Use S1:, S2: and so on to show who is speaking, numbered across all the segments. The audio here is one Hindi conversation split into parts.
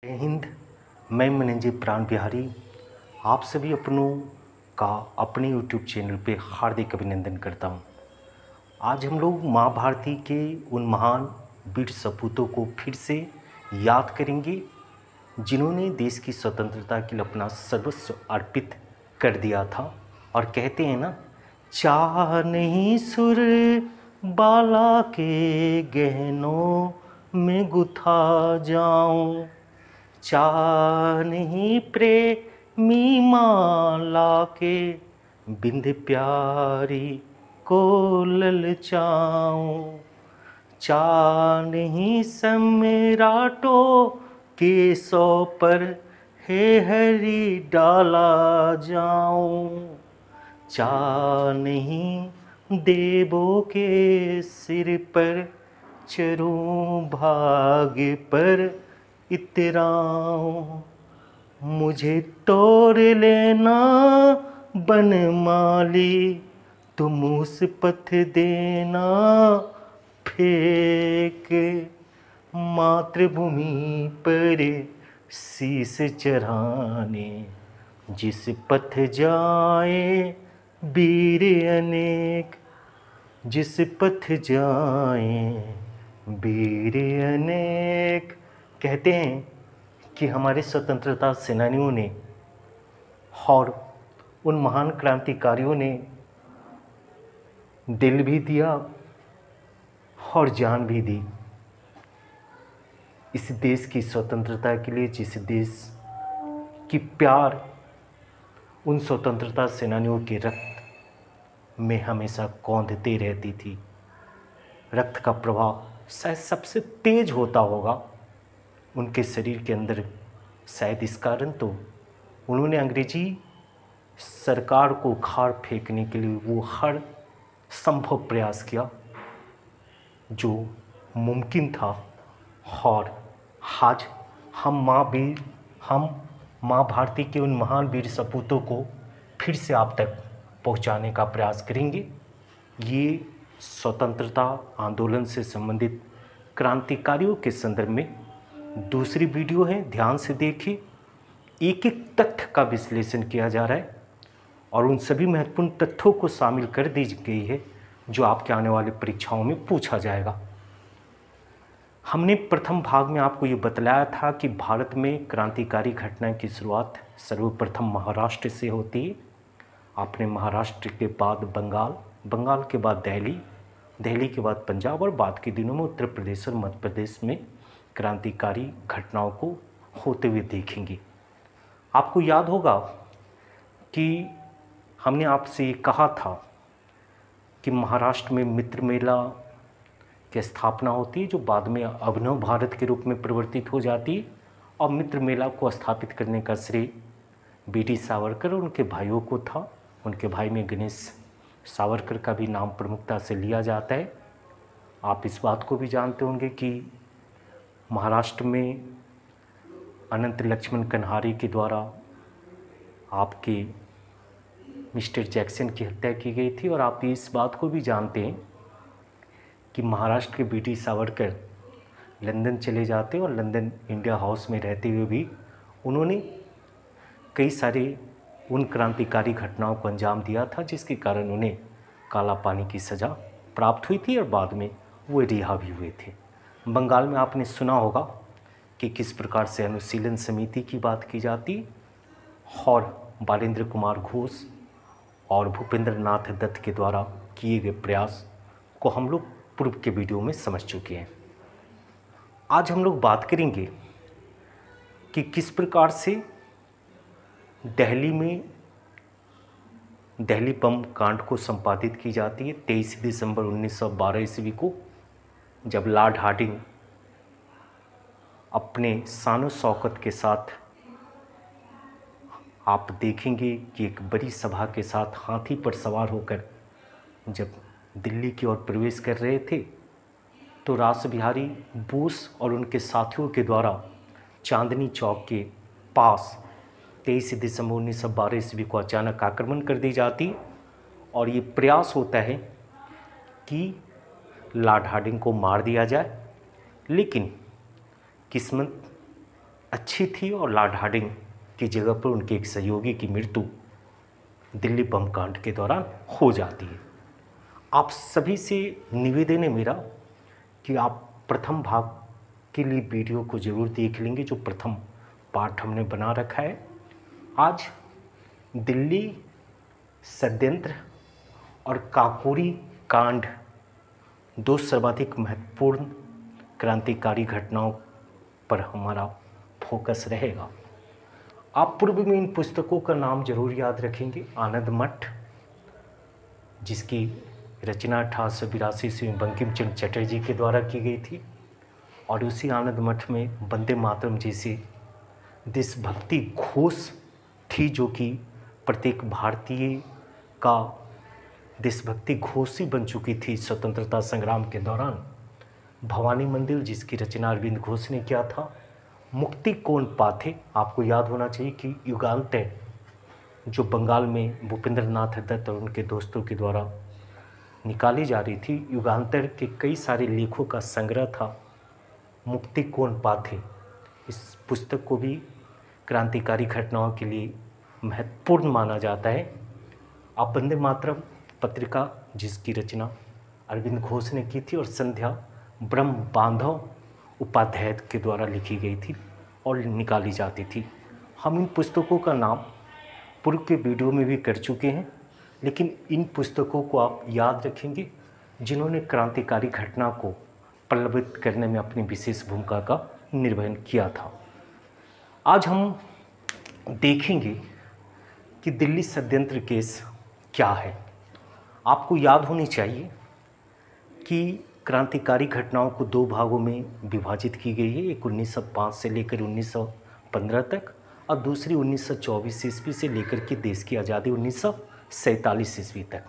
S1: जय हिंद। मैं मनंजय प्राण बिहारी आप सभी अपनों का अपने YouTube चैनल पे हार्दिक अभिनंदन करता हूँ। आज हम लोग माँ भारती के उन महान वीर सपूतों को फिर से याद करेंगे जिन्होंने देश की स्वतंत्रता के लिए अपना सर्वस्व अर्पित कर दिया था। और कहते हैं ना, चाह नहीं सुर बाला के गहनों में गुथा जाऊं, चाह नहीं प्रेमी माला के बिंद प्यारी को ललचाऊं, चाह नहीं सम्राटों के सौ पर हे हरि डाला जाऊं, चाह नहीं देवों के सिर पर चरूं भाग्य पर इतराऊं, मुझे तोड़ लेना बनमाली, तुम उस पथ देना फेंक, मातृभूमि पर शीस चढ़ाने जिस पथ जाए वीर अनेक, जिस पथ जाए वीर अनेक। कहते हैं कि हमारे स्वतंत्रता सेनानियों ने और उन महान क्रांतिकारियों ने दिल भी दिया और जान भी दी इस देश की स्वतंत्रता के लिए, जिस देश की प्यार उन स्वतंत्रता सेनानियों के रक्त में हमेशा कौंधते रहती थी। रक्त का प्रवाह शायद सबसे तेज होता होगा उनके शरीर के अंदर, शायद इस कारण तो उन्होंने अंग्रेजी सरकार को उखाड़ फेंकने के लिए वो हर संभव प्रयास किया जो मुमकिन था। और आज हम माँ भारती के उन महान वीर सपूतों को फिर से आप तक पहुंचाने का प्रयास करेंगे। ये स्वतंत्रता आंदोलन से संबंधित क्रांतिकारियों के संदर्भ में दूसरी वीडियो है, ध्यान से देखिए। एक एक तथ्य का विश्लेषण किया जा रहा है और उन सभी महत्वपूर्ण तथ्यों को शामिल कर दी गई है जो आपके आने वाली परीक्षाओं में पूछा जाएगा। हमने प्रथम भाग में आपको ये बतलाया था कि भारत में क्रांतिकारी घटना की शुरुआत सर्वप्रथम महाराष्ट्र से होती है। आपने महाराष्ट्र के बाद बंगाल, बंगाल के बाद दिल्ली, दिल्ली के बाद पंजाब और बाद के दिनों में उत्तर प्रदेश और मध्य प्रदेश में क्रांतिकारी घटनाओं को होते हुए देखेंगे। आपको याद होगा कि हमने आपसे कहा था कि महाराष्ट्र में मित्र मेला की स्थापना होती है जो बाद में अभिनव भारत के रूप में परिवर्तित हो जाती है। और मित्र मेला को स्थापित करने का श्रेय बीडी सावरकर और उनके भाइयों को था। उनके भाई में गणेश सावरकर का भी नाम प्रमुखता से लिया जाता है। आप इस बात को भी जानते होंगे कि महाराष्ट्र में अनंत लक्ष्मण कन्हारी के द्वारा आपके मिस्टर जैक्सन की हत्या की गई थी। और आप इस बात को भी जानते हैं कि महाराष्ट्र के बीडी सावरकर लंदन चले जाते और लंदन इंडिया हाउस में रहते हुए भी उन्होंने कई सारे उन क्रांतिकारी घटनाओं को अंजाम दिया था जिसके कारण उन्हें काला पानी की सज़ा प्राप्त हुई थी और बाद में वो रिहा भी हुए थे। बंगाल में आपने सुना होगा कि किस प्रकार से अनुशीलन समिति की बात की जाती और बालेंद्र कुमार घोष और भूपेंद्र नाथ दत्त के द्वारा किए गए प्रयास को हम लोग पूर्व के वीडियो में समझ चुके हैं। आज हम लोग बात करेंगे कि किस प्रकार से दिल्ली में दिल्ली बम कांड को संपादित की जाती है 23 दिसंबर 1912 ईस्वी को, जब लॉर्ड हार्डिंग अपने शान शौकत के साथ, आप देखेंगे कि एक बड़ी सभा के साथ हाथी पर सवार होकर जब दिल्ली की ओर प्रवेश कर रहे थे तो रासबिहारी बोस और उनके साथियों के द्वारा चांदनी चौक के पास 23 दिसंबर 1912 ईस्वी को अचानक आक्रमण कर दी जाती और ये प्रयास होता है कि लॉर्ड हार्डिंग को मार दिया जाए। लेकिन किस्मत अच्छी थी और लॉर्ड हार्डिंग की जगह पर उनके एक सहयोगी की मृत्यु दिल्ली बम कांड के दौरान हो जाती है। आप सभी से निवेदन है मेरा कि आप प्रथम भाग के लिए वीडियो को ज़रूर देख लेंगे, जो प्रथम पार्ट हमने बना रखा है। आज दिल्ली षड्यंत्र और काकोरी कांड, दो सर्वाधिक महत्वपूर्ण क्रांतिकारी घटनाओं पर हमारा फोकस रहेगा। आप पूर्व में इन पुस्तकों का नाम जरूर याद रखेंगे। आनंद मठ, जिसकी रचना 1882 ईस्वी में बंकिम चंद्र चटर्जी के द्वारा की गई थी, और उसी आनंद मठ में वंदे मातरम जैसे देशभक्ति घोष थी, जो कि प्रत्येक भारतीय का देशभक्ति घोष ही बन चुकी थी स्वतंत्रता संग्राम के दौरान। भवानी मंदिर, जिसकी रचना अरविंद घोष ने किया था। मुक्ति कौन पाथे, आपको याद होना चाहिए कि युगांतर, जो बंगाल में भूपेंद्र नाथ दत्त और उनके दोस्तों के द्वारा निकाली जा रही थी, युगांतर के कई सारे लेखों का संग्रह था मुक्ति कौन पाथे। इस पुस्तक को भी क्रांतिकारी घटनाओं के लिए महत्वपूर्ण माना जाता है। आप वंदे मातरम पत्रिका, जिसकी रचना अरविंद घोष ने की थी और संध्या ब्रह्म बांधव उपाध्याय के द्वारा लिखी गई थी और निकाली जाती थी। हम इन पुस्तकों का नाम पूर्व के वीडियो में भी कर चुके हैं, लेकिन इन पुस्तकों को आप याद रखेंगे जिन्होंने क्रांतिकारी घटना को प्रलंबित करने में अपनी विशेष भूमिका का निर्वहन किया था। आज हम देखेंगे कि दिल्ली षड्यंत्र केस क्या है। आपको याद होनी चाहिए कि क्रांतिकारी घटनाओं को दो भागों में विभाजित की गई है, एक 1905 से लेकर 1915 तक और दूसरी 1924 ईस्वी से लेकर के देश की आज़ादी 1947 ईस्वी तक।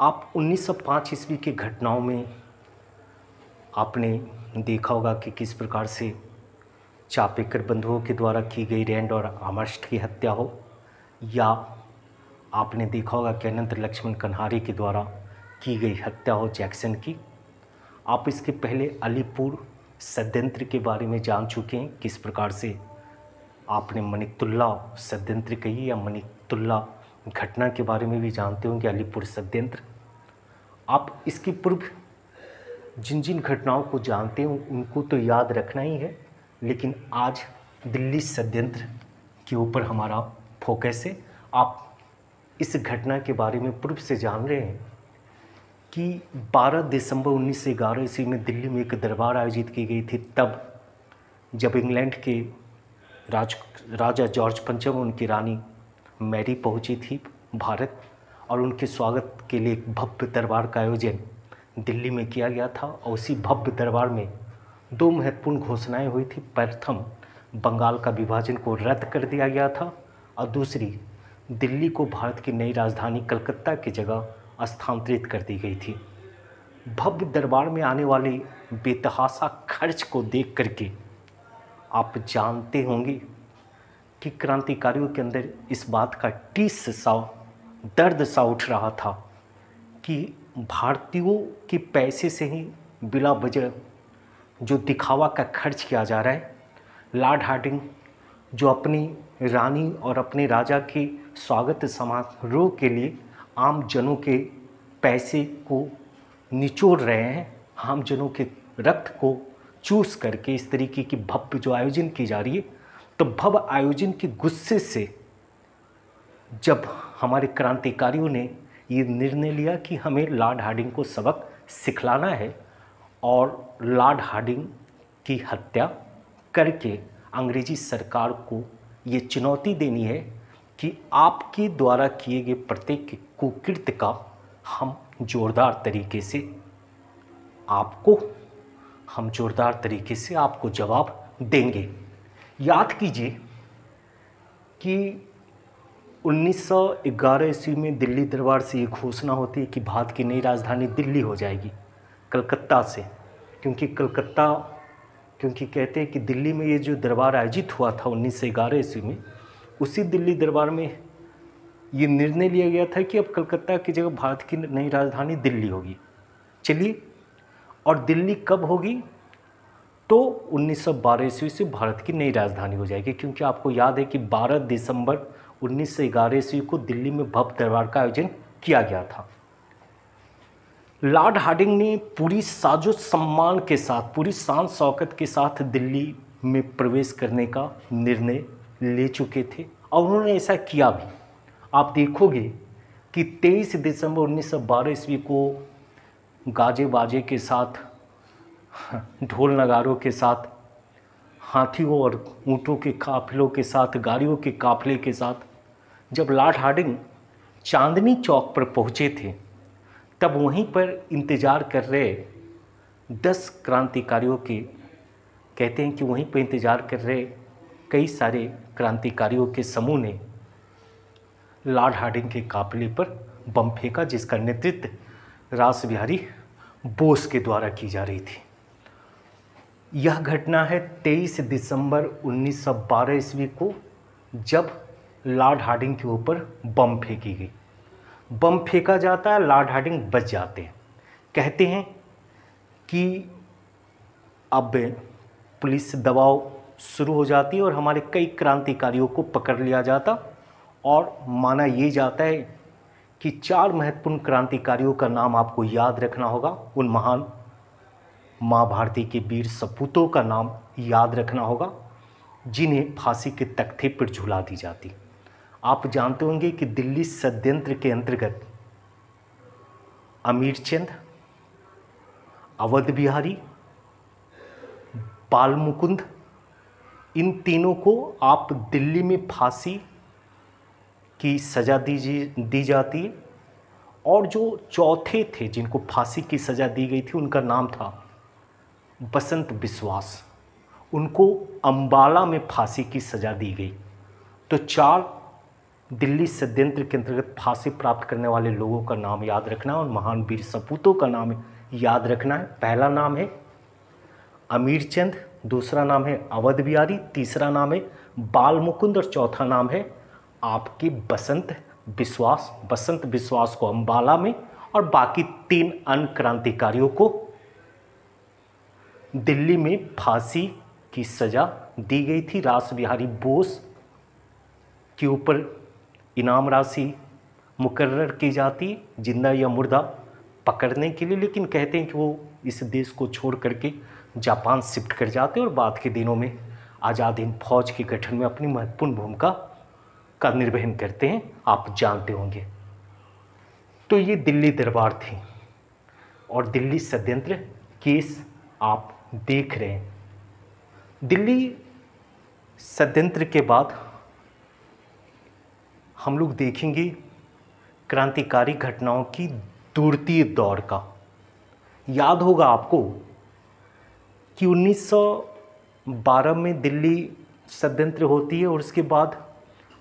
S1: आप 1905 ईस्वी की घटनाओं में आपने देखा होगा कि किस प्रकार से चापेकर बंधुओं के द्वारा की गई रैंड और आमर्स्ट की हत्या हो, या आपने देखा होगा कि अनंत लक्ष्मण कन्हारी के द्वारा की गई हत्या हो जैक्सन की। आप इसके पहले अलीपुर षड्यंत्र के बारे में जान चुके हैं, किस प्रकार से आपने मनिकतुल्ला षड्यंत्र कही या मनिकतुल्ला घटना के बारे में भी जानते होंगे, अलीपुर षड्यंत्र। आप इसके पूर्व जिन जिन घटनाओं को जानते हैं उनको तो याद रखना ही है, लेकिन आज दिल्ली षड्यंत्र के ऊपर हमारा फोकस है। आप इस घटना के बारे में पूर्व से जान रहे हैं कि 12 दिसंबर 1911 ईस्वी में दिल्ली में एक दरबार आयोजित की गई थी, तब जब इंग्लैंड के राजा जॉर्ज पंचम उनकी रानी मैरी पहुंची थी भारत, और उनके स्वागत के लिए एक भव्य दरबार का आयोजन दिल्ली में किया गया था। और उसी भव्य दरबार में दो महत्वपूर्ण घोषणाएं हुई थी। प्रथम, बंगाल का विभाजन को रद्द कर दिया गया था, और दूसरी, दिल्ली को भारत की नई राजधानी कलकत्ता की जगह स्थानांतरित कर दी गई थी। भव्य दरबार में आने वाले बेतहाशा खर्च को देख करके आप जानते होंगे कि क्रांतिकारियों के अंदर इस बात का टीस सा दर्द सा उठ रहा था कि भारतीयों के पैसे से ही बिला वजह जो दिखावा का खर्च किया जा रहा है। लॉर्ड हार्डिंग जो अपनी रानी और अपने राजा के स्वागत समारोह के लिए आम जनों के पैसे को निचोड़ रहे हैं, आम जनों के रक्त को चूस करके इस तरीके की भव्य जो आयोजन की जा रही है। तो भव्य आयोजन के गुस्से से जब हमारे क्रांतिकारियों ने ये निर्णय लिया कि हमें लॉर्ड हार्डिंग को सबक सिखलाना है और लॉर्ड हार्डिंग की हत्या करके अंग्रेजी सरकार को ये चुनौती देनी है कि आपके द्वारा किए गए प्रत्येक कुकृत्य का हम जोरदार तरीके से आपको जवाब देंगे। याद कीजिए कि 1911 ईस्वी में दिल्ली दरबार से ये घोषणा होती है कि भारत की नई राजधानी दिल्ली हो जाएगी कलकत्ता से, क्योंकि कहते हैं कि दिल्ली में ये जो दरबार आयोजित हुआ था 1911 ईस्वी में, उसी दिल्ली दरबार में ये निर्णय लिया गया था कि अब कलकत्ता की जगह भारत की नई राजधानी दिल्ली होगी। चलिए, और दिल्ली कब होगी? तो 1912 ईस्वी से भारत की नई राजधानी हो जाएगी, क्योंकि आपको याद है कि 12 दिसंबर 1911 ईस्वी को दिल्ली में भव्य दरबार का आयोजन किया गया था। लॉर्ड हार्डिंग ने पूरी साजो सम्मान के साथ, पूरी शान शौकत के साथ दिल्ली में प्रवेश करने का निर्णय ले चुके थे और उन्होंने ऐसा किया भी। आप देखोगे कि 23 दिसंबर 1912 ईस्वी को गाजे बाजे के साथ, ढोल नगारों के साथ, हाथियों और ऊँटों के काफिलों के साथ, गाड़ियों के काफिले के साथ जब लॉर्ड हार्डिंग चांदनी चौक पर पहुँचे थे, तब वहीं पर इंतज़ार कर रहे 10 क्रांतिकारियों के, कहते हैं कि वहीं पर इंतज़ार कर रहे कई सारे क्रांतिकारियों के समूह ने लॉर्ड हार्डिंग के काफिले पर बम फेंका, जिसका नेतृत्व रासबिहारी बोस के द्वारा की जा रही थी। यह घटना है 23 दिसंबर 1912 ईस्वी को, जब लॉर्ड हार्डिंग के ऊपर बम फेंकी गई। बम फेंका जाता है, लॉर्ड हार्डिंग बच जाते हैं। कहते हैं कि अब पुलिस दबाव शुरू हो जाती है और हमारे कई क्रांतिकारियों को पकड़ लिया जाता, और माना ये जाता है कि 4 महत्वपूर्ण क्रांतिकारियों का नाम आपको याद रखना होगा। उन महान माँ भारती के वीर सपूतों का नाम याद रखना होगा, जिन्हें फांसी के तख्ते पर झुला दी जाती। आप जानते होंगे कि दिल्ली षड्यंत्र के अंतर्गत अमीरचंद, अवध बिहारी, बाल मुकुंद, इन तीनों को आप दिल्ली में फांसी की सज़ा दी जाती है। और जो चौथे थे जिनको फांसी की सज़ा दी गई थी, उनका नाम था बसंत बिस्वास। उनको अंबाला में फांसी की सज़ा दी गई। तो 4 दिल्ली षड्यंत्र के अंतर्गत फांसी प्राप्त करने वाले लोगों का नाम याद रखना है और महान वीर सपूतों का नाम याद रखना है। पहला नाम है अमीरचंद, दूसरा नाम है अवध बिहारी, तीसरा नाम है बाल मुकुंद और चौथा नाम है आपकी बसंत बिस्वास। बसंत बिस्वास को अंबाला में और बाकी 3 अन्य क्रांतिकारियों को दिल्ली में फांसी की सज़ा दी गई थी। रासबिहारी बोस के ऊपर इनाम राशि मुकर्रर की जाती, जिंदा या मुर्दा पकड़ने के लिए, लेकिन कहते हैं कि वो इस देश को छोड़ करके जापान शिफ्ट कर जाते और बाद के दिनों में आज़ाद हिंद फौज के गठन में अपनी महत्वपूर्ण भूमिका का निर्वहन करते हैं, आप जानते होंगे। तो ये दिल्ली दरबार थी और दिल्ली षड्यंत्र केस आप देख रहे हैं। दिल्ली षड्यंत्र के बाद हम लोग देखेंगे क्रांतिकारी घटनाओं की दूरती दौर का। याद होगा आपको कि 1912 में दिल्ली षड्यंत्र होती है और उसके बाद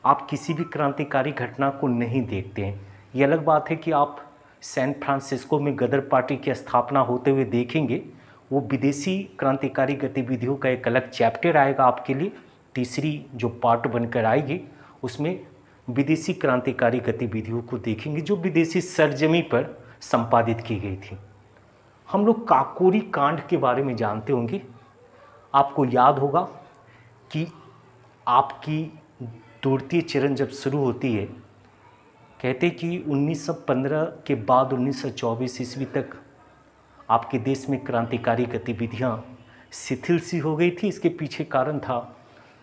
S1: आप किसी भी क्रांतिकारी घटना को नहीं देखते हैं। ये अलग बात है कि आप सैन फ्रांसिस्को में गदर पार्टी की स्थापना होते हुए देखेंगे। वो विदेशी क्रांतिकारी गतिविधियों का एक अलग चैप्टर आएगा आपके लिए, तीसरी जो पार्ट बनकर आएगी, उसमें विदेशी क्रांतिकारी गतिविधियों को देखेंगे जो विदेशी सरजमी पर संपादित की गई थी। हम लोग काकोरी कांड के बारे में जानते होंगे। आपको याद होगा कि आपकी द्वितीय चरण जब शुरू होती है, कहते कि 1915 के बाद 1924 ईस्वी तक आपके देश में क्रांतिकारी गतिविधियां शिथिल सी हो गई थी। इसके पीछे कारण था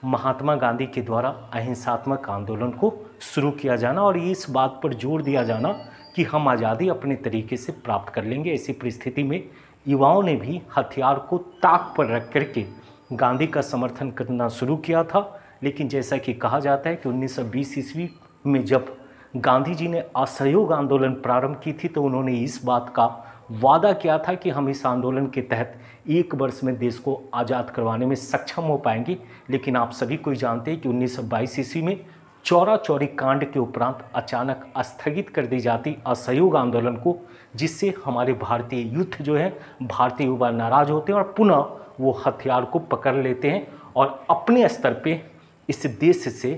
S1: महात्मा गांधी के द्वारा अहिंसात्मक आंदोलन को शुरू किया जाना और इस बात पर जोर दिया जाना कि हम आज़ादी अपने तरीके से प्राप्त कर लेंगे। ऐसी परिस्थिति में युवाओं ने भी हथियार को ताक पर रख करके गांधी का समर्थन करना शुरू किया था। लेकिन जैसा कि कहा जाता है कि 1920 ईस्वी में जब गांधी जी ने असहयोग आंदोलन प्रारंभ की थी, तो उन्होंने इस बात का वादा किया था कि हम इस आंदोलन के तहत 1 वर्ष में देश को आज़ाद करवाने में सक्षम हो पाएंगे। लेकिन आप सभी कोई जानते हैं कि 1922 ईस्वी में चौरा चौरी कांड के उपरांत अचानक स्थगित कर दी जाती असहयोग आंदोलन को, जिससे हमारे भारतीय युद्ध जो है, भारतीय युवा नाराज होते हैं और पुनः वो हथियार को पकड़ लेते हैं और अपने स्तर पे इस देश से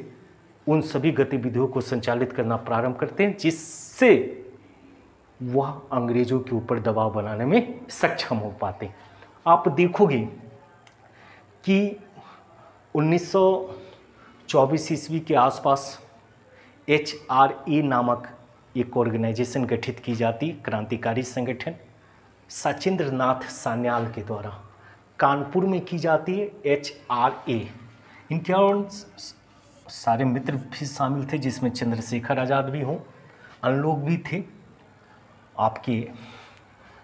S1: उन सभी गतिविधियों को संचालित करना प्रारंभ करते हैं जिससे वह अंग्रेज़ों के ऊपर दबाव बनाने में सक्षम हो पाते। आप देखोगे कि 1924 ईस्वी के आसपास HRA नामक एक ऑर्गेनाइजेशन गठित की जाती, क्रांतिकारी संगठन सचिंद्र नाथ सान्याल के द्वारा कानपुर में की जाती है। HRA इनके और सारे मित्र भी शामिल थे, जिसमें चंद्रशेखर आज़ाद भी हों, अन्य लोग भी थे। आपके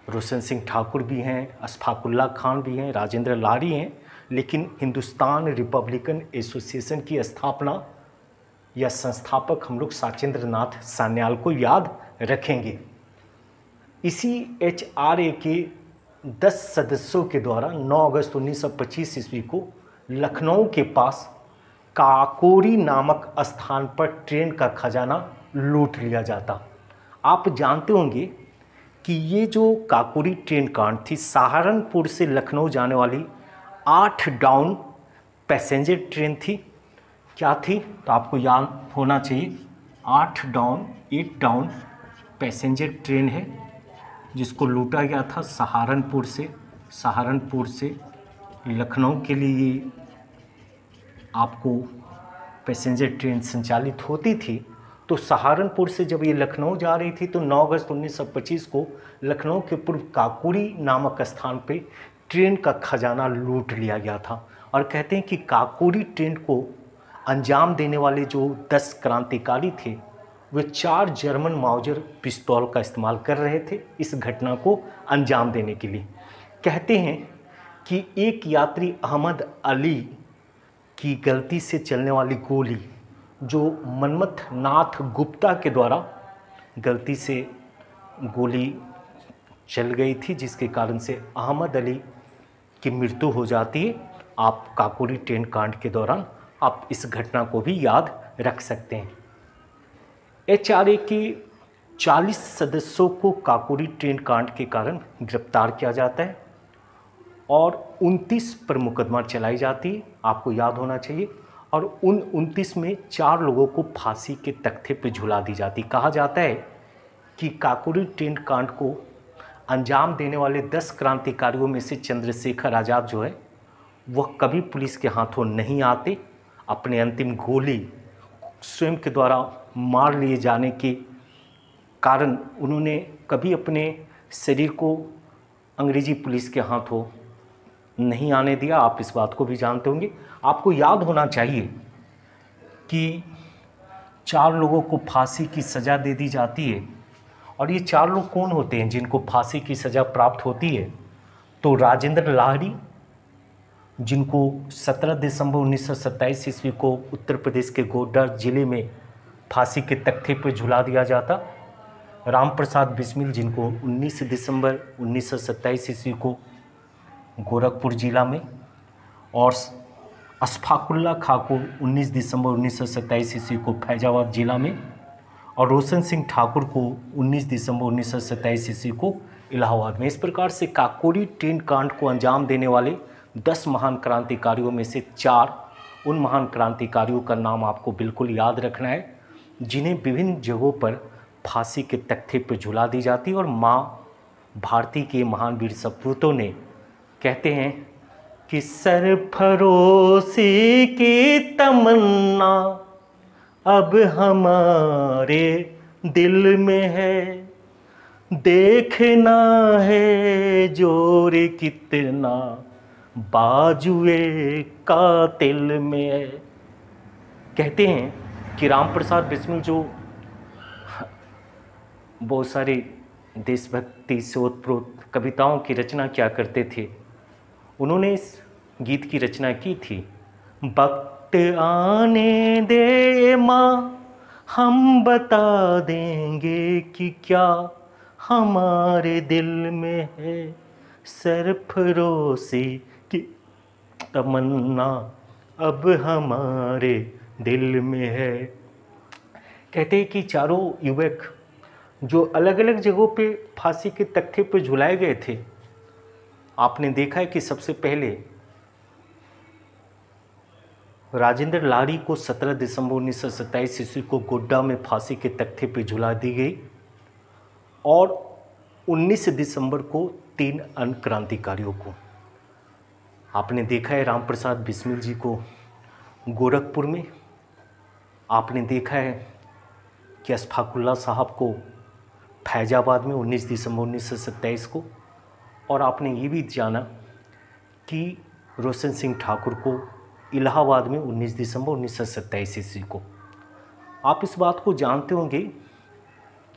S1: रोशन सिंह ठाकुर भी हैं, अशफाकुल्ला खान भी हैं, राजेंद्र लारी हैं। लेकिन हिंदुस्तान रिपब्लिकन एसोसिएशन की स्थापना या संस्थापक हम लोग सचिंद्र नाथ सान्याल को याद रखेंगे। इसी HRA के 10 सदस्यों के द्वारा 9 अगस्त 1925 ईस्वी को लखनऊ के पास काकोरी नामक स्थान पर ट्रेन का खजाना लूट लिया जाता। आप जानते होंगे कि ये जो काकोरी ट्रेन कांड थी, सहारनपुर से लखनऊ जाने वाली 8 डाउन पैसेंजर ट्रेन थी। क्या थी? तो आपको याद होना चाहिए, 8 डाउन पैसेंजर ट्रेन है, जिसको लूटा गया था सहारनपुर से लखनऊ के लिए आपको पैसेंजर ट्रेन संचालित होती थी। तो सहारनपुर से जब ये लखनऊ जा रही थी तो 9 अगस्त 1925 को लखनऊ के पूर्व काकोरी नामक स्थान पे ट्रेन का खजाना लूट लिया गया था। और कहते हैं कि काकोरी ट्रेन को अंजाम देने वाले जो 10 क्रांतिकारी थे, वे 4 जर्मन माउजर पिस्तौल का इस्तेमाल कर रहे थे इस घटना को अंजाम देने के लिए। कहते हैं कि एक यात्री अहमद अली की गलती से चलने वाली गोली, जो मनमथ नाथ गुप्ता के द्वारा गलती से गोली चल गई थी, जिसके कारण से अहमद अली की मृत्यु हो जाती है। आप काकोरी ट्रेन कांड के दौरान आप इस घटना को भी याद रख सकते हैं। HRA के 40 सदस्यों को काकोरी ट्रेन कांड के कारण गिरफ्तार किया जाता है और 29 पर मुकदमा चलाई जाती है, आपको याद होना चाहिए। और उन 29 में 4 लोगों को फांसी के तख्ते पर झुला दी जाती। कहा जाता है कि काकोरी ट्रेन कांड को अंजाम देने वाले 10 क्रांतिकारियों में से चंद्रशेखर आज़ाद जो है, वह कभी पुलिस के हाथों नहीं आते। अपने अंतिम गोली स्वयं के द्वारा मार लिए जाने के कारण उन्होंने कभी अपने शरीर को अंग्रेजी पुलिस के हाथों नहीं आने दिया। आप इस बात को भी जानते होंगे। आपको याद होना चाहिए कि 4 लोगों को फांसी की सज़ा दे दी जाती है। और ये 4 लोग कौन होते हैं जिनको फांसी की सज़ा प्राप्त होती है? तो राजेंद्र लाहिड़ी, जिनको 17 दिसंबर 1927 ईस्वी को उत्तर प्रदेश के गोड्डा जिले में फांसी के तख्ते पर झुला दिया जाता। राम प्रसाद बिस्मिल, जिनको 19 दिसंबर 1927 ईस्वी को गोरखपुर जिला में, और अशफाकुल्ला खां को 19 दिसंबर 1927 ईस्वी को फैजाबाद जिला में, और रोशन सिंह ठाकुर को 19 दिसंबर 1927 ईस्वी को इलाहाबाद में। इस प्रकार से काकोरी ट्रेन कांड को अंजाम देने वाले 10 महान क्रांतिकारियों में से 4 उन महान क्रांतिकारियों का नाम आपको बिल्कुल याद रखना है, जिन्हें विभिन्न जगहों पर फांसी के तख्ते पर झुला दी जाती। और माँ भारती के महान वीर सपूतों ने कहते हैं कि सरफरोशी की तमन्ना अब हमारे दिल में है, देखना है जोर कितना बाजुए कातिल में है। कहते हैं कि राम प्रसाद बिस्मिल जो बहुत सारे देशभक्ति से ओतप्रोत कविताओं की रचना किया करते थे, उन्होंने इस गीत की रचना की थी। वक्त आने दे माँ, हम बता देंगे कि क्या हमारे दिल में है, सरफरोशी की तमन्ना अब हमारे दिल में है। कहते हैं कि चारों युवक जो अलग अलग जगहों पे फांसी के तख्ते पर झुलाए गए थे, आपने देखा है कि सबसे पहले राजेंद्र लाहिड़ी को 17 दिसंबर 1927 ईस्वी को गोड्डा में फांसी के तख्ते पर झुला दी गई, और 19 दिसंबर को 3 अन्य क्रांतिकारियों को। आपने देखा है राम प्रसाद बिस्मिल जी को गोरखपुर में, आपने देखा है कि अशफाकुल्ला साहब को फैजाबाद में 19 दिसंबर 1927 को, और आपने ये भी जाना कि रोशन सिंह ठाकुर को इलाहाबाद में 19 दिसंबर 1927 ईस्वी को। आप इस बात को जानते होंगे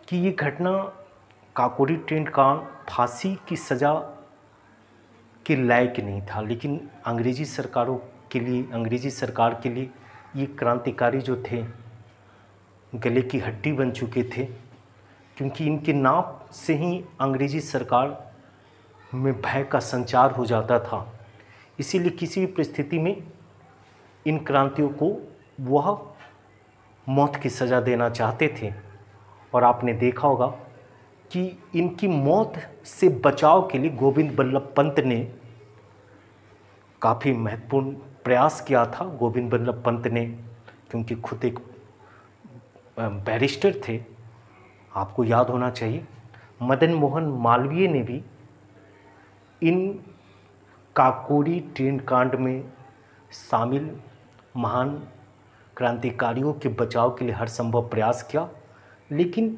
S1: कि ये घटना काकोरी ट्रेन कांड फांसी की सज़ा के लायक नहीं था, लेकिन अंग्रेज़ी सरकार के लिए ये क्रांतिकारी जो थे गले की हड्डी बन चुके थे, क्योंकि इनके नाम से ही अंग्रेज़ी सरकार में भय का संचार हो जाता था। इसीलिए किसी भी परिस्थिति में इन क्रांतियों को वह मौत की सज़ा देना चाहते थे। और आपने देखा होगा कि इनकी मौत से बचाव के लिए गोविंद बल्लभ पंत ने काफ़ी महत्वपूर्ण प्रयास किया था। गोविंद बल्लभ पंत ने, क्योंकि खुद एक बैरिस्टर थे, आपको याद होना चाहिए, मदन मोहन मालवीय ने भी इन काकोरी ट्रेन कांड में शामिल महान क्रांतिकारियों के बचाव के लिए हर संभव प्रयास किया। लेकिन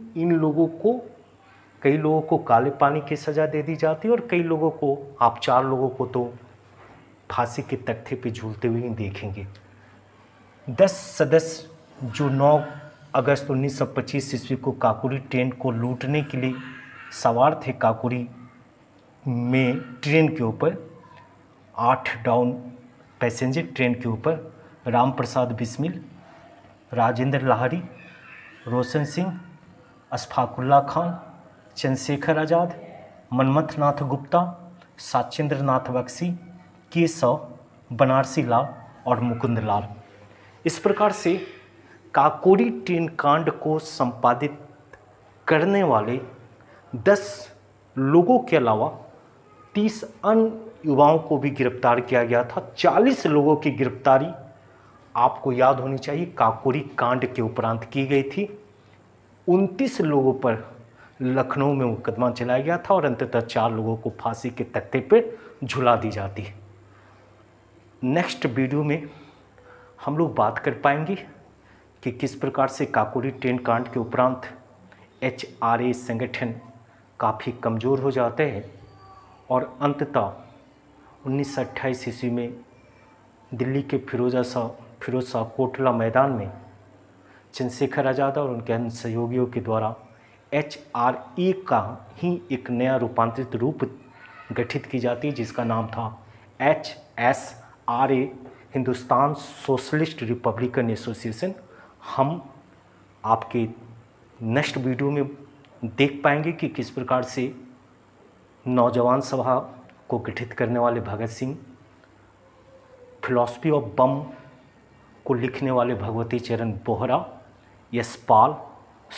S1: कई लोगों को काले पानी की सज़ा दे दी जाती है और कई लोगों को, आप 4 लोगों को तो फांसी के तख्ते पे झूलते हुए ही देखेंगे। 10 सदस्य जो 9 अगस्त 1925 ईस्वी को काकोरी ट्रेन को लूटने के लिए सवार थे, काकोरी में ट्रेन के ऊपर 8 डाउन पैसेंजर ट्रेन के ऊपर राम प्रसाद बिस्मिल, राजेंद्र लाहिड़ी, रोशन सिंह, अशफाकुल्ला खान, चंद्रशेखर आज़ाद, मनमथ नाथ गुप्ता, साचेंद्र नाथ बख्शी, केशव, बनारसी लाल और मुकुंद लाल। इस प्रकार से काकोरी ट्रेन कांड को संपादित करने वाले 10 लोगों के अलावा 30 अन्य युवाओं को भी गिरफ्तार किया गया था। 40 लोगों की गिरफ्तारी आपको याद होनी चाहिए काकोरी कांड के उपरांत की गई थी। 29 लोगों पर लखनऊ में मुकदमा चलाया गया था और अंततः 4 लोगों को फांसी के तख्ते पर झुला दी जाती है। नेक्स्ट वीडियो में हम लोग बात कर पाएंगे कि किस प्रकार से काकोरी ट्रेन कांड के उपरांत HRA संगठन काफ़ी कमज़ोर हो जाते हैं और अंततः 1928 ईस्वी में दिल्ली के फिरोज शाह कोटला मैदान में चंद्रशेखर आज़ाद और उनके अन्य सहयोगियों के द्वारा HRA का ही एक नया रूपांतरित रूप गठित की जाती है, जिसका नाम था HSRA, Hindustan socialist Republican association. हम आपके नेक्स्ट वीडियो में देख पाएंगे कि किस प्रकार से नौजवान सभा को गठित करने वाले भगत सिंह, फिलॉसफी ऑफ बम को लिखने वाले भगवती चरण बोहरा, यशपाल,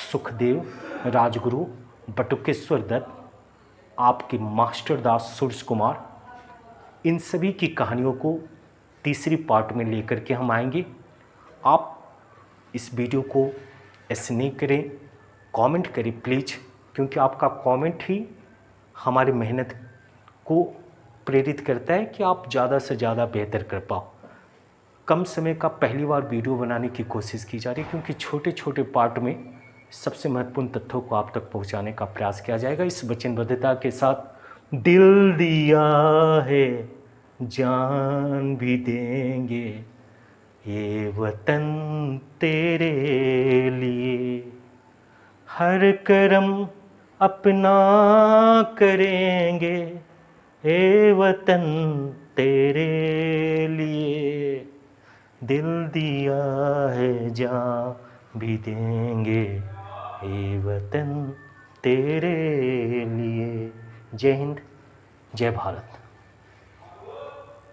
S1: सुखदेव, राजगुरु, बटुकेश्वर दत्त, आपके मास्टर दास सूर्य कुमार, इन सभी की कहानियों को तीसरी पार्ट में लेकर के हम आएंगे। आप इस वीडियो को ऐसे नहीं करें, कमेंट करें प्लीज़, क्योंकि आपका कमेंट ही हमारी मेहनत को प्रेरित करता है कि आप ज़्यादा से ज़्यादा बेहतर कर पाओ। कम समय का पहली बार वीडियो बनाने की कोशिश की जा रही है, क्योंकि छोटे छोटे पार्ट में सबसे महत्वपूर्ण तथ्यों को आप तक पहुंचाने का प्रयास किया जाएगा। इस वचनबद्धता के साथ दिल दिया है जान भी देंगे, ये वतन तेरे लिए, हर करम अपना करेंगे, ये वतन तेरे लिए, दिल दिया है जान भी देंगे, ये वतन तेरे लिए। जय हिंद, जय भारत।